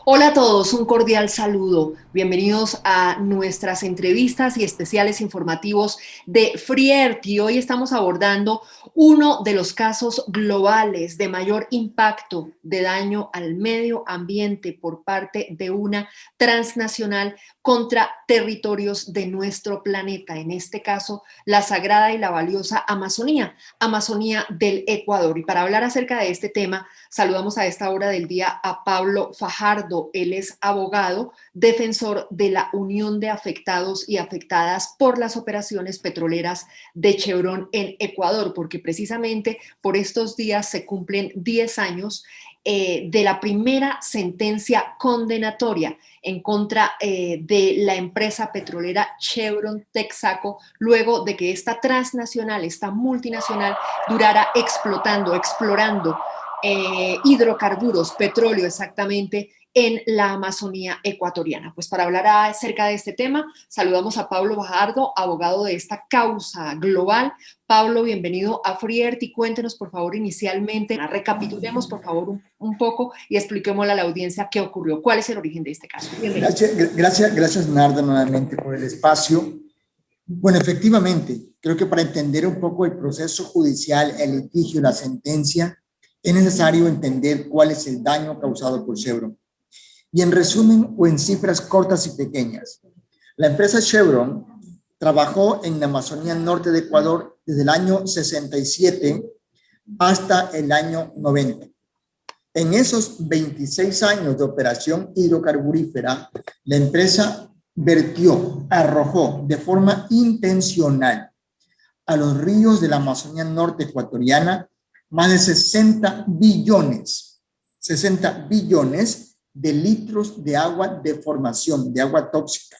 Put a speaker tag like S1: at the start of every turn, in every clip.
S1: Hola a todos, un cordial saludo. Bienvenidos a nuestras entrevistas y especiales informativos de Frierti. Hoy estamos abordando uno de los casos globales de mayor impacto de daño al medio ambiente por parte de una transnacional contra territorios de nuestro planeta, en este caso la sagrada y la valiosa Amazonía del Ecuador. Y para hablar acerca de este tema, saludamos a esta hora del día a Pablo Fajardo. Él es abogado, defensor de la Unión de Afectados y Afectadas por las Operaciones Petroleras de Chevron en Ecuador, porque precisamente por estos días se cumplen 10 años de la primera sentencia condenatoria en contra de la empresa petrolera Chevron Texaco, luego de que esta transnacional, esta multinacional, durara explorando hidrocarburos, petróleo exactamente, en la Amazonía ecuatoriana. Pues para hablar acerca de este tema, saludamos a Pablo Fajardo, abogado de esta causa global. Pablo, bienvenido a Friert y cuéntenos, por favor, inicialmente, recapitulemos, por favor, un poco y expliquémosle a la audiencia qué ocurrió, cuál es el origen de este caso. Bienvenido.
S2: Gracias, Narda, nuevamente por el espacio. Bueno, efectivamente, creo que para entender un poco el proceso judicial, el litigio, la sentencia, es necesario entender cuál es el daño causado por Chevron. Y en resumen o en cifras cortas y pequeñas, la empresa Chevron trabajó en la Amazonía Norte de Ecuador desde el año 67 hasta el año 90. En esos 26 años de operación hidrocarburífera, la empresa arrojó de forma intencional a los ríos de la Amazonía Norte ecuatoriana más de 60 billones de litros de agua de formación, de agua tóxica.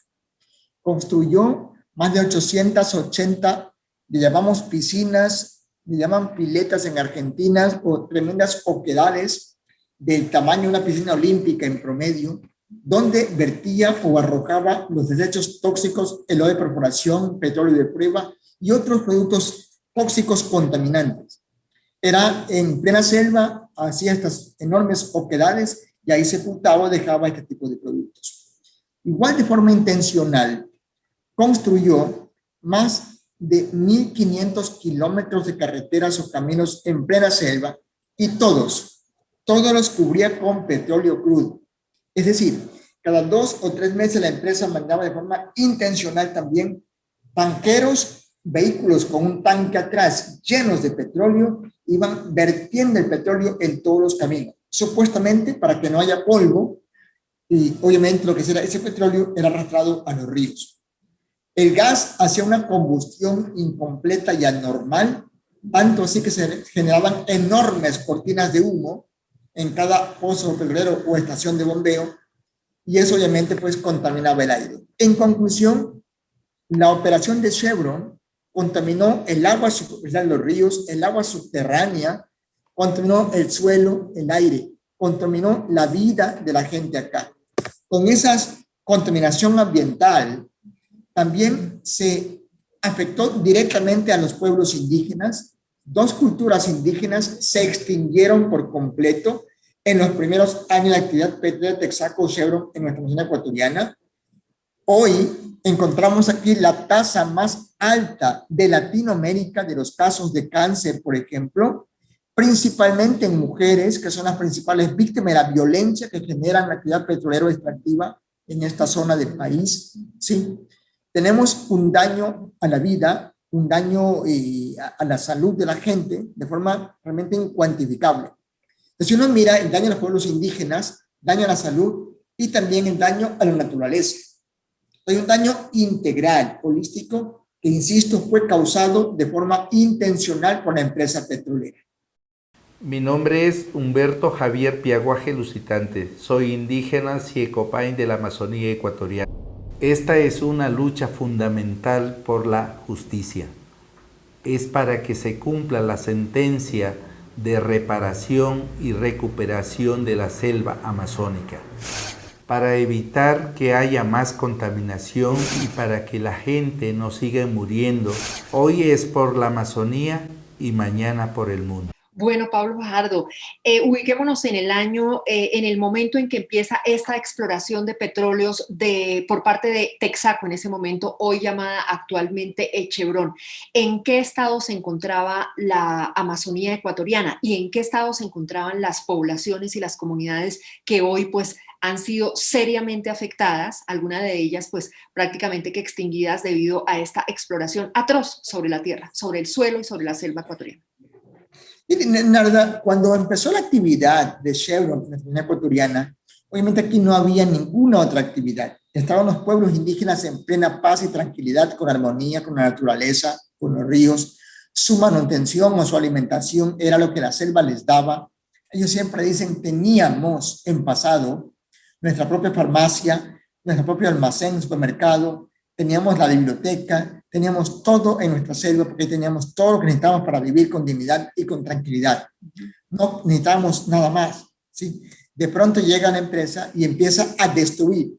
S2: Construyó más de 880, le llamamos piscinas, le llaman piletas en Argentina, o tremendas oquedades del tamaño de una piscina olímpica en promedio, donde vertía o arrojaba los desechos tóxicos, el lodo de perforación, petróleo de prueba y otros productos tóxicos contaminantes. Era en plena selva, hacía estas enormes oquedades y ahí sepultaba o dejaba este tipo de productos. Igual de forma intencional, construyó más de 1.500 kilómetros de carreteras o caminos en plena selva y todos los cubría con petróleo crudo. Es decir, cada 2 o 3 meses la empresa mandaba de forma intencional también tanqueros, vehículos con un tanque atrás llenos de petróleo, iban vertiendo el petróleo en todos los caminos, supuestamente para que no haya polvo, y obviamente lo que era ese petróleo era arrastrado a los ríos. El gas hacía una combustión incompleta y anormal, tanto así que se generaban enormes cortinas de humo en cada pozo petrolero o estación de bombeo, y eso obviamente pues contaminaba el aire. En conclusión, la operación de Chevron contaminó el agua superficial de los ríos, el agua subterránea, contaminó el suelo, el aire, contaminó la vida de la gente acá. Con esa contaminación ambiental, también se afectó directamente a los pueblos indígenas. 2 culturas indígenas se extinguieron por completo en los primeros años de actividad petrolera Texaco Chevron en nuestra nación ecuatoriana. Hoy encontramos aquí la tasa más alta de Latinoamérica de los casos de cáncer, por ejemplo, principalmente en mujeres, que son las principales víctimas de la violencia que generan la actividad petrolera extractiva en esta zona del país. Sí, tenemos un daño a la vida, un daño a la salud de la gente de forma realmente incuantificable. Entonces, si uno mira el daño a los pueblos indígenas, daño a la salud y también el daño a la naturaleza. Hay un daño integral, holístico, que, insisto, fue causado de forma intencional por la empresa petrolera.
S3: Mi nombre es Humberto Javier Piaguaje Lucitante. Soy indígena Siecopain de la Amazonía ecuatoriana. Esta es una lucha fundamental por la justicia. Es para que se cumpla la sentencia de reparación y recuperación de la selva amazónica, para evitar que haya más contaminación y para que la gente no siga muriendo. Hoy es por la Amazonía y mañana por el mundo.
S1: Bueno, Pablo Fajardo, ubiquémonos en el año, en el momento en que empieza esta exploración de petróleos por parte de Texaco, en ese momento, hoy llamada actualmente Chevron. ¿En qué estado se encontraba la Amazonía ecuatoriana y en qué estado se encontraban las poblaciones y las comunidades que hoy pues han sido seriamente afectadas, algunas de ellas pues prácticamente que extinguidas debido a esta exploración atroz sobre la tierra, sobre el suelo y sobre la selva ecuatoriana?
S2: Narda, cuando empezó la actividad de Chevron en la Amazonía ecuatoriana, obviamente aquí no había ninguna otra actividad. Estaban los pueblos indígenas en plena paz y tranquilidad, con armonía, con la naturaleza, con los ríos. Su manutención o su alimentación era lo que la selva les daba. Ellos siempre dicen, teníamos en pasado nuestra propia farmacia, nuestro propio almacén, supermercado, teníamos la biblioteca, teníamos todo en nuestra selva porque teníamos todo lo que necesitábamos para vivir con dignidad y con tranquilidad. No necesitábamos nada más, ¿sí? De pronto llega la empresa y empieza a destruir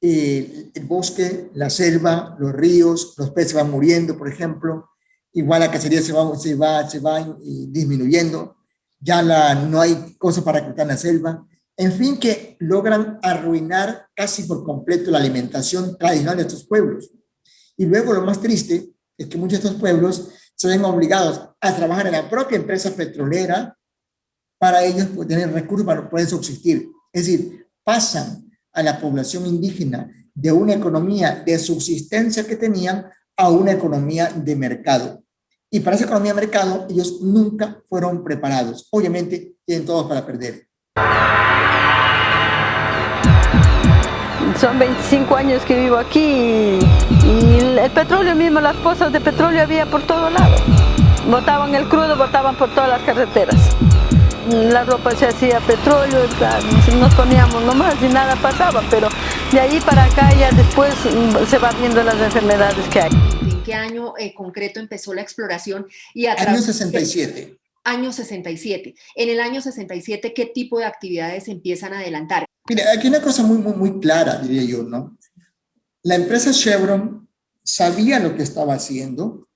S2: el bosque, la selva, los ríos, los peces van muriendo, por ejemplo, igual la cacería se va disminuyendo, ya no hay cosas para cortar en la selva. En fin, que logran arruinar casi por completo la alimentación tradicional de estos pueblos. Y luego lo más triste es que muchos de estos pueblos se ven obligados a trabajar en la propia empresa petrolera para ellos tener recursos para poder subsistir. Es decir, pasan a la población indígena de una economía de subsistencia que tenían a una economía de mercado. Y para esa economía de mercado ellos nunca fueron preparados. Obviamente tienen todos para perder.
S4: Son 25 años que vivo aquí y el petróleo mismo, las pozas de petróleo había por todo lado. Botaban el crudo, botaban por todas las carreteras. La ropa se hacía petróleo, nos poníamos nomás y nada pasaba, pero de ahí para acá ya después se van viendo las enfermedades que hay.
S1: ¿En qué año concreto empezó la exploración?
S2: Año 67.
S1: Año 67. En el año 67, ¿qué tipo de actividades se empiezan a adelantar?
S2: Mire, aquí hay una cosa muy clara, diría yo, ¿no? La empresa Chevron sabía lo que estaba haciendo,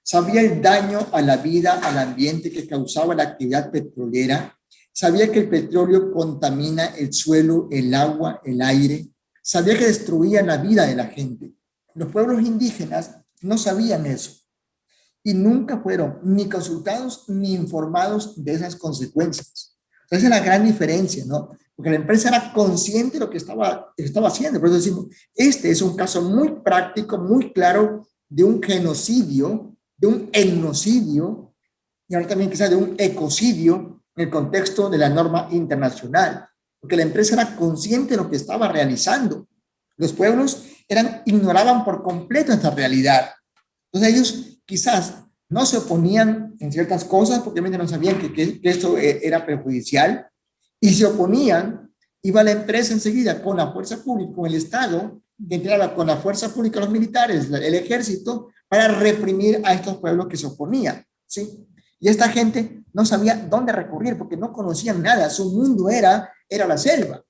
S2: sabía el daño a la vida, al ambiente que causaba la actividad petrolera, sabía que el petróleo contamina el suelo, el agua, el aire, sabía que destruía la vida de la gente. Los pueblos indígenas no sabían eso y nunca fueron ni consultados ni informados de esas consecuencias. Esa es la gran diferencia, ¿no? Porque la empresa era consciente de lo que estaba haciendo. Por eso decimos, este es un caso muy práctico, muy claro de un genocidio, de un etnocidio, y ahora también quizás de un ecocidio en el contexto de la norma internacional. Porque la empresa era consciente de lo que estaba realizando. Los pueblos ignoraban por completo esta realidad. Entonces ellos quizás no se oponían en ciertas cosas porque obviamente no sabían que esto era perjudicial, y se oponían, iba la empresa enseguida con la fuerza pública, con el Estado, que entraba con la fuerza pública, los militares, el ejército, para reprimir a estos pueblos que se oponían, ¿sí? Y esta gente no sabía dónde recurrir porque no conocían nada, su mundo era la selva,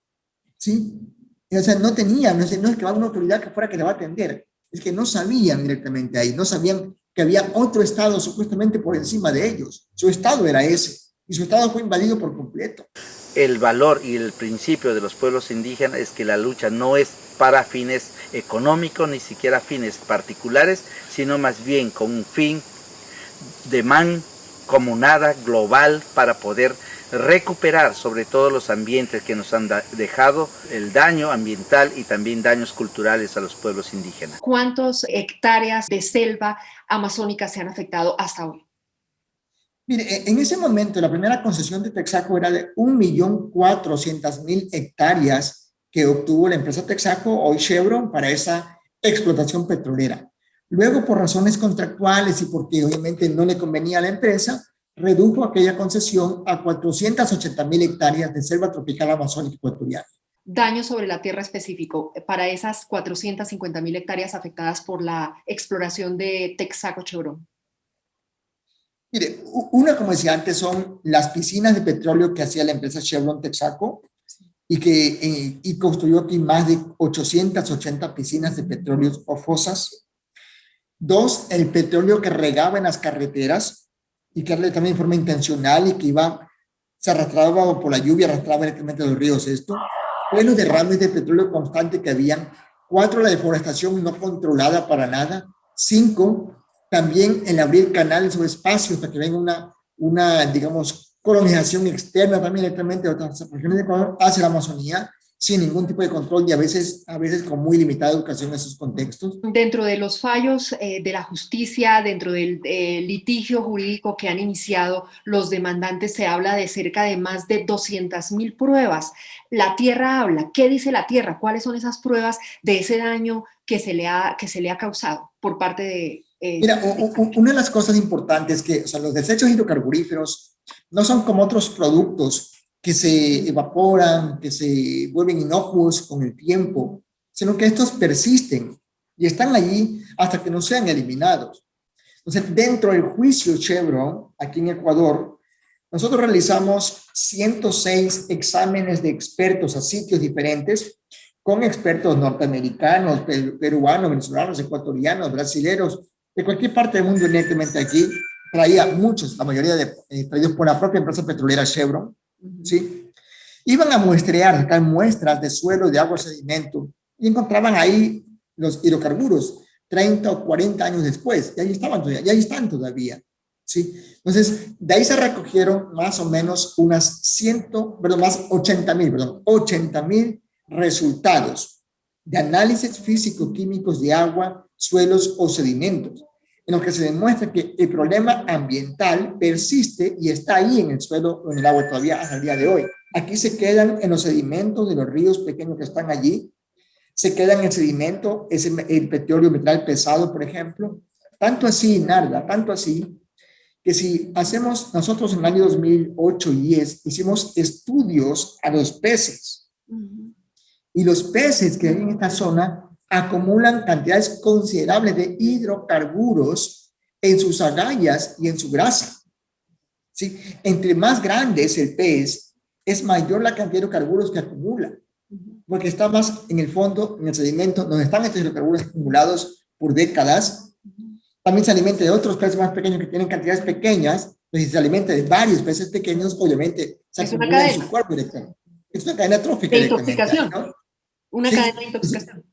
S2: ¿sí? Y, o sea, no es que va una autoridad que fuera que le va a atender, es que no sabían directamente ahí, no sabían que había otro Estado supuestamente por encima de ellos. Su Estado era ese, y su Estado fue invadido por completo.
S3: El valor y el principio de los pueblos indígenas es que la lucha no es para fines económicos, ni siquiera fines particulares, sino más bien con un fin de mancomunada, global, para poder recuperar sobre todo los ambientes que nos han dejado el daño ambiental y también daños culturales a los pueblos indígenas.
S1: ¿Cuántas hectáreas de selva amazónica se han afectado hasta hoy?
S2: Mire, en ese momento la primera concesión de Texaco era de 1.400.000 hectáreas que obtuvo la empresa Texaco, hoy Chevron, para esa explotación petrolera. Luego, por razones contractuales y porque obviamente no le convenía a la empresa, redujo aquella concesión a 480.000 hectáreas de selva tropical amazónica ecuatoriana.
S1: Daño sobre la tierra específico para esas 450.000 hectáreas afectadas por la exploración de Texaco Chevron.
S2: Mire, una, como decía antes, son las piscinas de petróleo que hacía la empresa Chevron Texaco y construyó aquí más de 880 piscinas de petróleo o fosas. Dos, el petróleo que regaba en las carreteras. y que era también de forma intencional y que se arrastraba por la lluvia, arrastraba directamente los ríos esto. Fue los derrames de petróleo constante que habían. 4, la deforestación no controlada para nada. 5, también el abrir canales o espacios para que venga una digamos, colonización externa también directamente de otras regiones de Ecuador hacia la Amazonía, sin ningún tipo de control y a veces con muy limitada educación en esos contextos.
S1: Dentro de los fallos de la justicia, dentro del litigio jurídico que han iniciado los demandantes, se habla de cerca de más de 200.000 pruebas. La tierra habla. ¿Qué dice la tierra? ¿Cuáles son esas pruebas de ese daño que se le ha causado por parte de...
S2: Mira, una de las cosas importantes es que, o sea, los desechos hidrocarburíferos no son como otros productos que se evaporan, que se vuelven inocuos con el tiempo, sino que estos persisten y están allí hasta que no sean eliminados. Entonces, dentro del juicio Chevron, aquí en Ecuador, nosotros realizamos 106 exámenes de expertos a sitios diferentes, con expertos norteamericanos, peruanos, venezolanos, ecuatorianos, brasileños, de cualquier parte del mundo, evidentemente aquí, traía muchos, la mayoría traídos por la propia empresa petrolera Chevron, ¿sí? Iban a muestrear, sacar muestras de suelo, de agua, sedimento, y encontraban ahí los hidrocarburos 30 o 40 años después, y ahí están todavía, ¿sí? Entonces, de ahí se recogieron más o menos unas 80.000 resultados de análisis físico-químicos de agua, suelos o sedimentos, en los que se demuestra que el problema ambiental persiste y está ahí en el suelo o en el agua todavía hasta el día de hoy. Aquí se quedan en los sedimentos de los ríos pequeños que están allí, se quedan en el sedimento, el petróleo metal pesado, por ejemplo. Tanto así, Narda, tanto así, que si hacemos nosotros en el año 2008 y 10, hicimos estudios a los peces. Y los peces que hay en esta zona acumulan cantidades considerables de hidrocarburos en sus agallas y en su grasa. ¿Sí? Entre más grande es el pez, es mayor la cantidad de hidrocarburos que acumula, porque está más en el fondo, en el sedimento, donde están estos hidrocarburos acumulados por décadas. También se alimenta de otros peces más pequeños que tienen cantidades pequeñas, pues si se alimenta de varios peces pequeños, obviamente se acumula en su cuerpo directamente. Es una cadena trófica.
S1: De intoxicación, ¿no? Una cadena de intoxicación.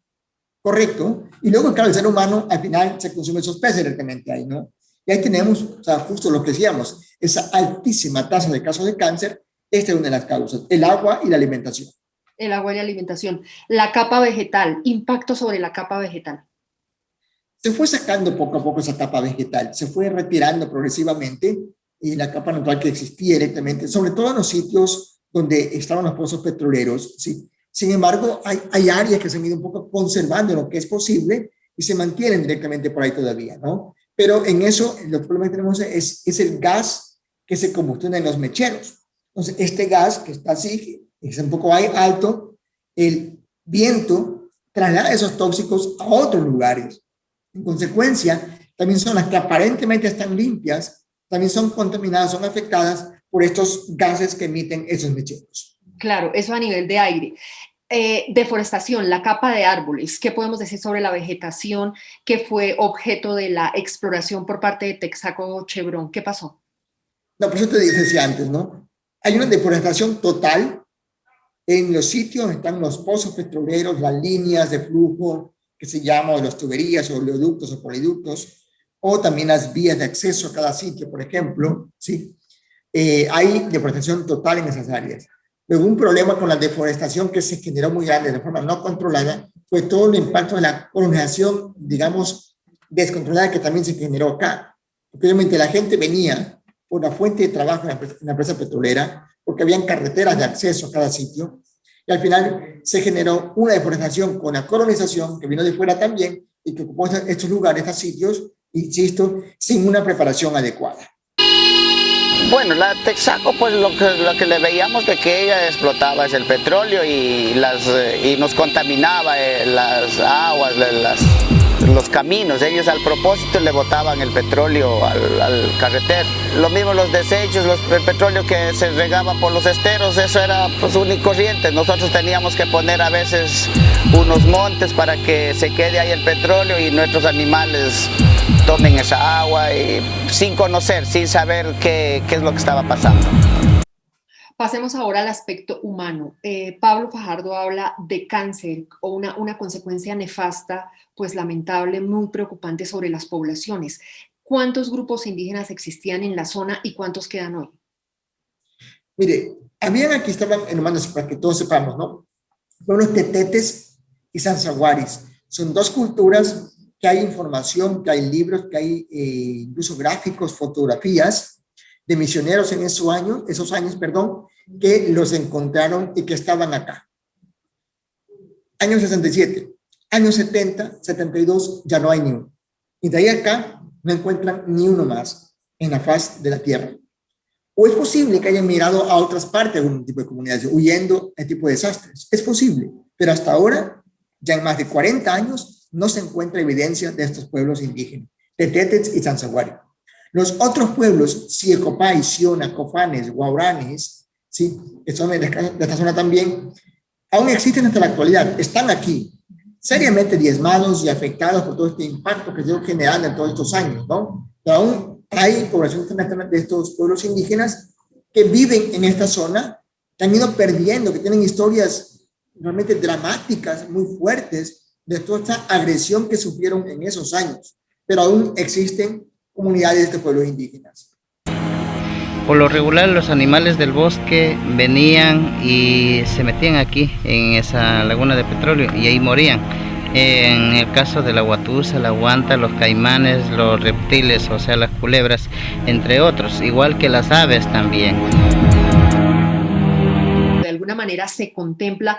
S2: Correcto. Y luego, claro, el ser humano al final se consume esos peces directamente ahí, ¿no? Y ahí tenemos, o sea, justo lo que decíamos, esa altísima tasa de casos de cáncer. Esta es una de las causas, el agua y la alimentación.
S1: El agua y la alimentación. La capa vegetal, impacto sobre la capa vegetal.
S2: Se fue sacando poco a poco esa capa vegetal, se fue retirando progresivamente y la capa natural que existía directamente, sobre todo en los sitios donde estaban los pozos petroleros, ¿sí? Sin embargo, hay áreas que se han ido un poco conservando lo que es posible y se mantienen directamente por ahí todavía, ¿no? Pero en eso, el problema que tenemos es el gas que se combustiona en los mecheros. Entonces, este gas que está así, es un poco alto, el viento traslada esos tóxicos a otros lugares. En consecuencia, también son las que aparentemente están limpias, también son contaminadas, son afectadas por estos gases que emiten esos mecheros.
S1: Claro, eso a nivel de aire. Deforestación, la capa de árboles. ¿Qué podemos decir sobre la vegetación que fue objeto de la exploración por parte de Texaco Chevron? ¿Qué pasó?
S2: No, por eso te decía antes, ¿no? Hay una deforestación total en los sitios donde están los pozos petroleros, las líneas de flujo que se llaman de las tuberías o oleoductos o poliductos, o también las vías de acceso a cada sitio, por ejemplo, ¿sí? Hay deforestación total en esas áreas. Luego, un problema con la deforestación que se generó muy grande de forma no controlada fue todo el impacto de la colonización, digamos, descontrolada que también se generó acá. Porque obviamente la gente venía por la fuente de trabajo en la empresa petrolera, porque habían carreteras de acceso a cada sitio, y al final se generó una deforestación con la colonización que vino de fuera también y que ocupó estos lugares, estos sitios, insisto, sin una preparación adecuada.
S5: Bueno, la Texaco, pues lo que le veíamos de que ella explotaba es el petróleo y nos contaminaba las aguas, los caminos. Ellos al propósito le botaban el petróleo al carretero. Lo mismo los desechos, el petróleo que se regaba por los esteros, eso era pues unicorriente. Nosotros teníamos que poner a veces unos montes para que se quede ahí el petróleo y nuestros animales tomen esa agua y, sin conocer, sin saber qué es lo que estaba pasando.
S1: Pasemos ahora al aspecto humano. Pablo Fajardo habla de cáncer o una consecuencia nefasta, pues lamentable, muy preocupante sobre las poblaciones. ¿Cuántos grupos indígenas existían en la zona y cuántos quedan hoy?
S2: Mire, habían aquí, estaban en humanos, para que todos sepamos, ¿no? Pueblos tetetes y sanzaguaris. Son dos culturas que hay información, que hay libros, que hay incluso gráficos, fotografías de misioneros en esos años, que los encontraron y que estaban acá. Años 67, años 70, 72, ya no hay ni uno. Y de ahí acá no encuentran ni uno más en la faz de la tierra. O es posible que hayan migrado a otras partes de algún tipo de comunidades, huyendo de tipo de desastres. Es posible, pero hasta ahora, ya en más de 40 años, no se encuentra evidencia de estos pueblos indígenas, tetetes y sanzaguari. Los otros pueblos, Siecopay, Siona, Cofanes, Guauranes, ¿sí?, que son de esta zona también, aún existen hasta la actualidad, están aquí, seriamente diezmados y afectados por todo este impacto que se ha generado en todos estos años, ¿no? Pero aún hay poblaciones de estos pueblos indígenas que viven en esta zona, que han ido perdiendo, que tienen historias realmente dramáticas, muy fuertes, de toda esta agresión que sufrieron en esos años, pero aún existen comunidades de estos pueblos indígenas.
S6: Por lo regular, los animales del bosque venían y se metían aquí, en esa laguna de petróleo, y ahí morían. En el caso de la guatusa, la guanta, los caimanes, los reptiles, o sea, las culebras, entre otros, igual que las aves también.
S1: De alguna manera se contempla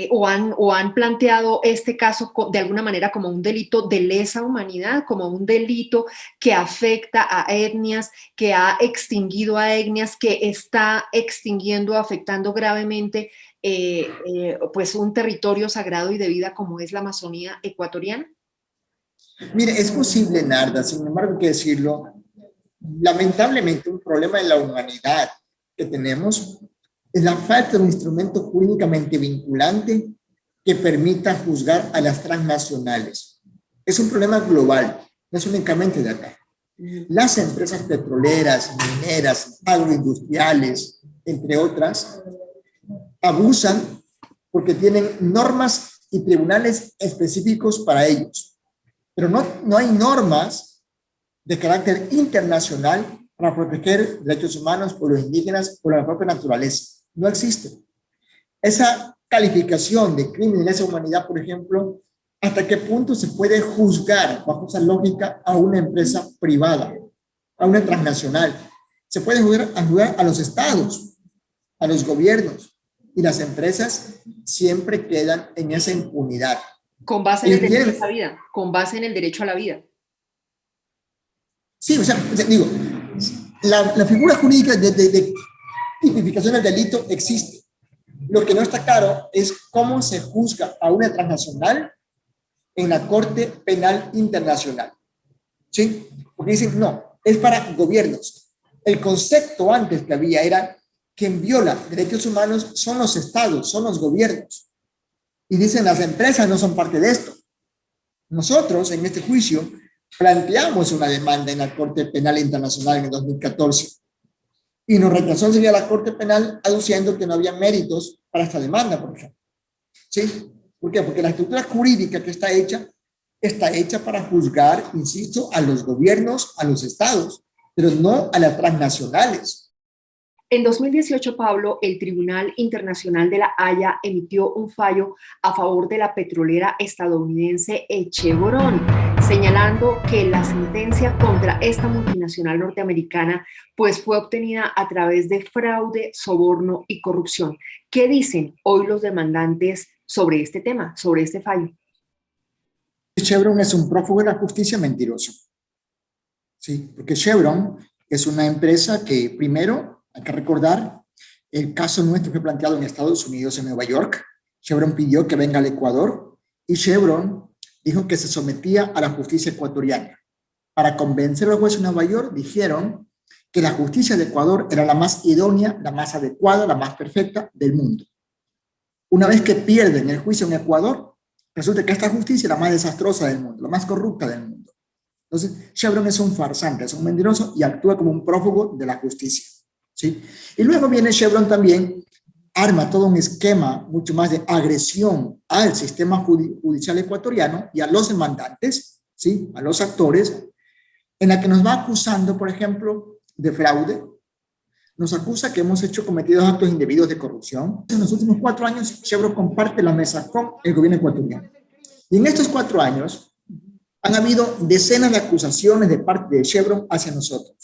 S1: o han planteado este caso de alguna manera como un delito de lesa humanidad, como un delito que afecta a etnias, que ha extinguido a etnias, que está extinguiendo, afectando gravemente pues un territorio sagrado y de vida como es la Amazonía ecuatoriana.
S2: Mire, es posible, Narda, sin embargo hay que decirlo, lamentablemente un problema de la humanidad que tenemos es la falta de un instrumento jurídicamente vinculante que permita juzgar a las transnacionales. Es un problema global, no es únicamente de acá. Las empresas petroleras, mineras, agroindustriales, entre otras, abusan porque tienen normas y tribunales específicos para ellos. Pero no hay normas de carácter internacional para proteger derechos humanos, pueblos indígenas o la propia naturaleza. No existe. Esa calificación de crimen de lesa humanidad, por ejemplo, ¿hasta qué punto se puede juzgar bajo esa lógica a una empresa privada, a una transnacional? Se puede juzgar a los estados, a los gobiernos, y las empresas siempre quedan en esa impunidad.
S1: Con base en el derecho a la vida, con base en el derecho a la vida.
S2: Sí, o sea digo, la figura jurídica de tipificación del delito existe. Lo que no está claro es cómo se juzga a una transnacional en la Corte Penal Internacional. ¿Sí? Porque dicen, no, es para gobiernos. El concepto antes que había era quien viola derechos humanos son los estados, son los gobiernos. Y dicen, las empresas no son parte de esto. Nosotros, en este juicio, planteamos una demanda en la Corte Penal Internacional en el 2014. Y nos rechazó enseguida la Corte Penal aduciendo que no había méritos para esta demanda, por ejemplo. ¿Sí? ¿Por qué? Porque la estructura jurídica que está hecha para juzgar, insisto, a los gobiernos, a los estados, pero no a las transnacionales.
S1: En 2018, Pablo, el Tribunal Internacional de la Haya emitió un fallo a favor de la petrolera estadounidense Chevron, señalando que la sentencia contra esta multinacional norteamericana pues fue obtenida a través de fraude, soborno y corrupción. ¿Qué dicen hoy los demandantes sobre este tema, sobre este fallo?
S2: Chevron es un prófugo de la justicia mentiroso. Sí, porque Chevron es una empresa que primero, hay que recordar, el caso nuestro fue planteado en Estados Unidos, en Nueva York. Chevron pidió que venga al Ecuador y Chevron dijo que se sometía a la justicia ecuatoriana. Para convencer a los jueces de Nueva York, dijeron que la justicia de Ecuador era la más idónea, la más adecuada, la más perfecta del mundo. Una vez que pierden el juicio en Ecuador, resulta que esta justicia es la más desastrosa del mundo, la más corrupta del mundo. Entonces, Chevron es un farsante, es un mentiroso y actúa como un prófugo de la justicia, ¿sí? Y luego viene Chevron también, arma todo un esquema mucho más de agresión al sistema judicial ecuatoriano y a los demandantes, ¿sí? A los actores, en la que nos va acusando, por ejemplo, de fraude. Nos acusa que hemos cometido actos indebidos de corrupción. En los últimos 4 años, Chevron comparte la mesa con el gobierno ecuatoriano. Y en estos 4 años han habido decenas de acusaciones de parte de Chevron hacia nosotros.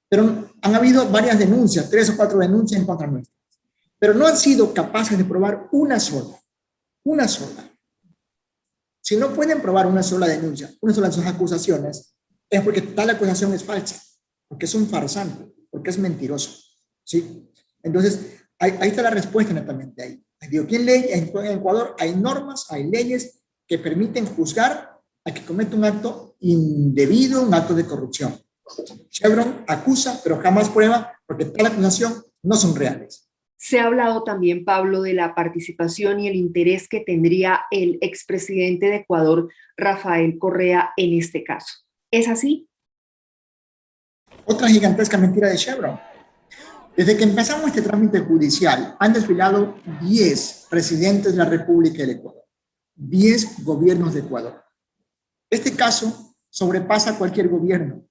S2: Pero han habido varias denuncias, 3 o 4 denuncias en contra nuestra. Pero no han sido capaces de probar una sola. Una sola. Si no pueden probar una sola denuncia, una sola de sus acusaciones, es porque tal acusación es falsa, porque es un farsante, porque es mentiroso, ¿sí? Entonces, ahí está la respuesta netamente ahí. Digo, en Ecuador hay normas, hay leyes que permiten juzgar a que cometa un acto indebido, un acto de corrupción. Chevron acusa, pero jamás prueba, porque tal acusación no son reales.
S1: Se ha hablado también, Pablo, de la participación y el interés que tendría el expresidente de Ecuador, Rafael Correa, en este caso. ¿Es así?
S2: Otra gigantesca mentira de Chevron. Desde que empezamos este trámite judicial, han desfilado 10 presidentes de la República del Ecuador, 10 gobiernos de Ecuador. Este caso sobrepasa cualquier gobierno.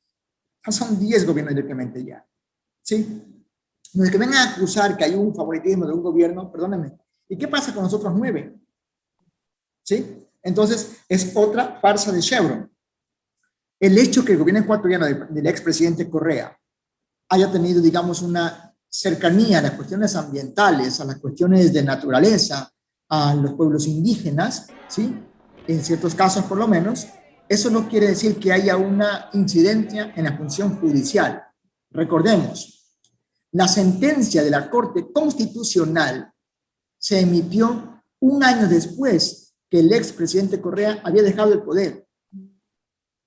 S2: Son 10 gobiernos directamente ya, ¿sí? No es que vengan a acusar que hay un favoritismo de un gobierno, perdónenme. ¿Y qué pasa con los otros 9? ¿Sí? Entonces, es otra farsa de Chevron. El hecho que el gobierno ecuatoriano del expresidente Correa haya tenido, digamos, una cercanía a las cuestiones ambientales, a las cuestiones de naturaleza, a los pueblos indígenas, ¿sí? En ciertos casos por lo menos, eso no quiere decir que haya una incidencia en la función judicial. Recordemos, la sentencia de la Corte Constitucional se emitió 1 año después que el expresidente Correa había dejado el poder.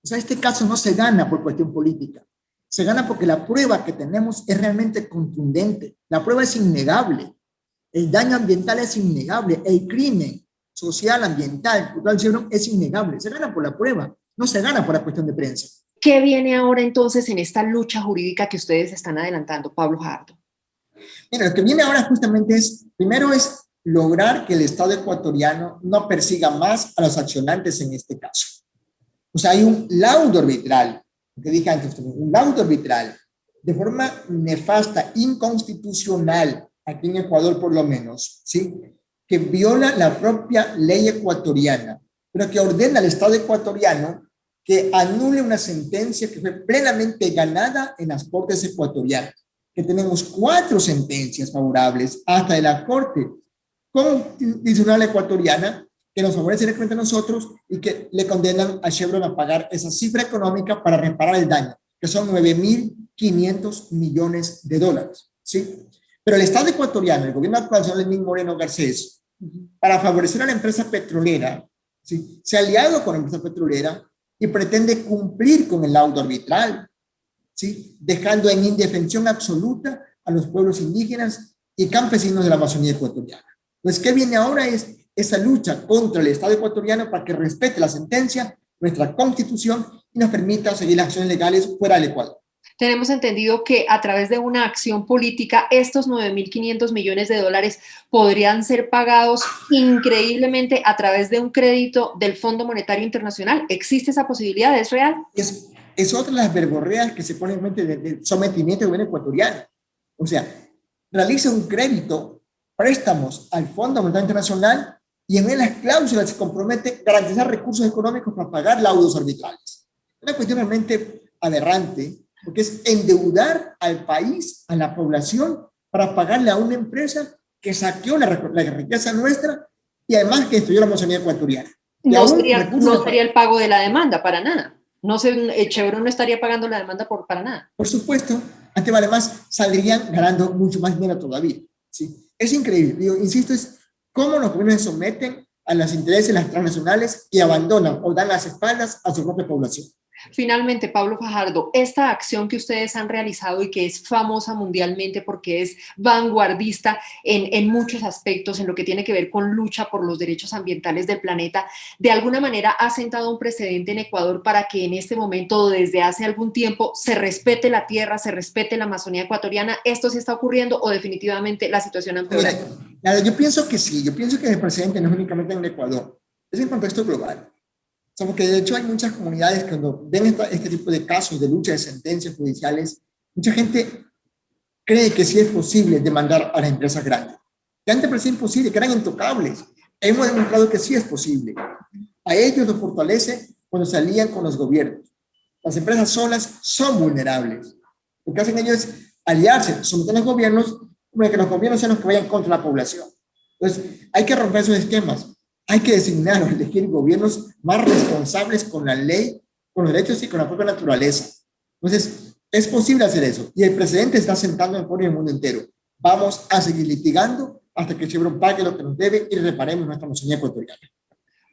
S2: O sea, este caso no se gana por cuestión política. Se gana porque la prueba que tenemos es realmente contundente. La prueba es innegable. El daño ambiental es innegable. El crimen social, ambiental, cultural, Chevron es innegable. Se gana por la prueba, no se gana por la cuestión de prensa.
S1: ¿Qué viene ahora entonces en esta lucha jurídica que ustedes están adelantando, Pablo Fajardo?
S2: Mira, lo que viene ahora justamente primero es lograr que el Estado ecuatoriano no persiga más a los accionantes en este caso. O sea, hay un laudo arbitral, que dije antes, un laudo arbitral, de forma nefasta, inconstitucional, aquí en Ecuador por lo menos, ¿sí? Que viola la propia ley ecuatoriana, pero que ordena al Estado ecuatoriano que anule una sentencia que fue plenamente ganada en las Cortes ecuatorianas, que tenemos 4 sentencias favorables hasta de la Corte Constitucional ecuatoriana que nos favorece directamente a nosotros y que le condenan a Chevron a pagar esa cifra económica para reparar el daño, que son $9.500 millones, ¿sí? Pero el Estado ecuatoriano, el gobierno actual, señor Lenín Moreno Garcés, para favorecer a la empresa petrolera, ¿sí? Se ha aliado con la empresa petrolera y pretende cumplir con el laudo arbitral, ¿sí? Dejando en indefensión absoluta a los pueblos indígenas y campesinos de la Amazonía ecuatoriana. Entonces, ¿qué viene ahora? Es esa lucha contra el Estado ecuatoriano para que respete la sentencia, nuestra Constitución, y nos permita seguir las acciones legales fuera del Ecuador.
S1: Tenemos entendido que a través de una acción política, estos $9.500 millones podrían ser pagados increíblemente a través de un crédito del Fondo Monetario Internacional. ¿Existe esa posibilidad? ¿Es real?
S2: Es otra de las verborreas que se pone en mente del sometimiento del gobierno ecuatoriano. O sea, realiza un crédito, préstamos al Fondo Monetario Internacional, y en las cláusulas se compromete garantizar recursos económicos para pagar laudos arbitrales. Una cuestión realmente aberrante, porque es endeudar al país, a la población, para pagarle a una empresa que saqueó la riqueza nuestra y además que destruyó la Amazonía ecuatoriana.
S1: No sería el pago de la demanda, para nada. Chevron no estaría pagando la demanda para nada.
S2: Por supuesto, además saldrían ganando mucho más dinero todavía, ¿sí? Es increíble, insisto, es cómo los gobiernos se someten a los intereses de las transnacionales y abandonan o dan las espaldas a su propia población.
S1: Finalmente, Pablo Fajardo, esta acción que ustedes han realizado y que es famosa mundialmente porque es vanguardista en muchos aspectos, en lo que tiene que ver con lucha por los derechos ambientales del planeta, de alguna manera ha sentado un precedente en Ecuador para que en este momento, desde hace algún tiempo, se respete la tierra, se respete la Amazonía ecuatoriana. ¿Esto sí está ocurriendo o definitivamente la situación ha empeorado?
S2: Mira, yo pienso que sí, yo pienso que el precedente no es únicamente en Ecuador, es en contexto global. O sea, porque de hecho hay muchas comunidades que cuando ven este tipo de casos de lucha de sentencias judiciales, mucha gente cree que sí es posible demandar a las empresas grandes. Que antes parecía imposible, que eran intocables. Hemos demostrado que sí es posible. A ellos los fortalece cuando se alían con los gobiernos. Las empresas solas son vulnerables. Lo que hacen ellos es aliarse, someter a los gobiernos, para que los gobiernos sean los que vayan contra la población. Entonces, hay que romper esos esquemas. Hay que designar o elegir gobiernos más responsables con la ley, con los derechos y con la propia naturaleza. Entonces, es posible hacer eso. Y el precedente está sentando en el mundo entero. Vamos a seguir litigando hasta que Chevron pague lo que nos debe y reparemos nuestra Amazonía ecuatoriana.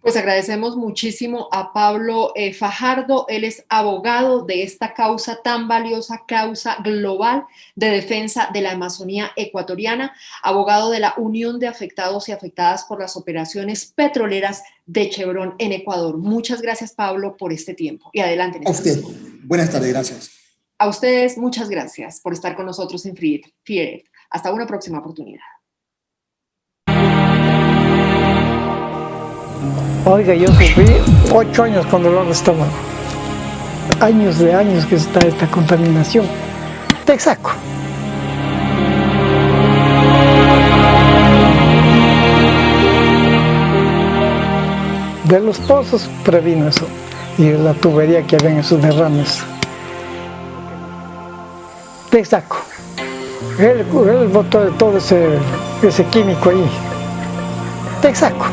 S1: Pues agradecemos muchísimo a Pablo Fajardo. Él es abogado de esta causa tan valiosa, causa global de defensa de la Amazonía ecuatoriana, abogado de la Unión de Afectados y Afectadas por las Operaciones Petroleras de Chevron en Ecuador. Muchas gracias, Pablo, por este tiempo. Y adelante.
S2: A usted. Buenas tardes, gracias.
S1: A ustedes, muchas gracias por estar con nosotros en FRIER. Hasta una próxima oportunidad.
S7: Oiga, yo sufrí 8 años con dolor de estómago. Años de años que está esta contaminación. Texaco. De los pozos previno eso. Y de la tubería que había en esos derrames. Texaco. Él botó todo ese químico ahí. Texaco.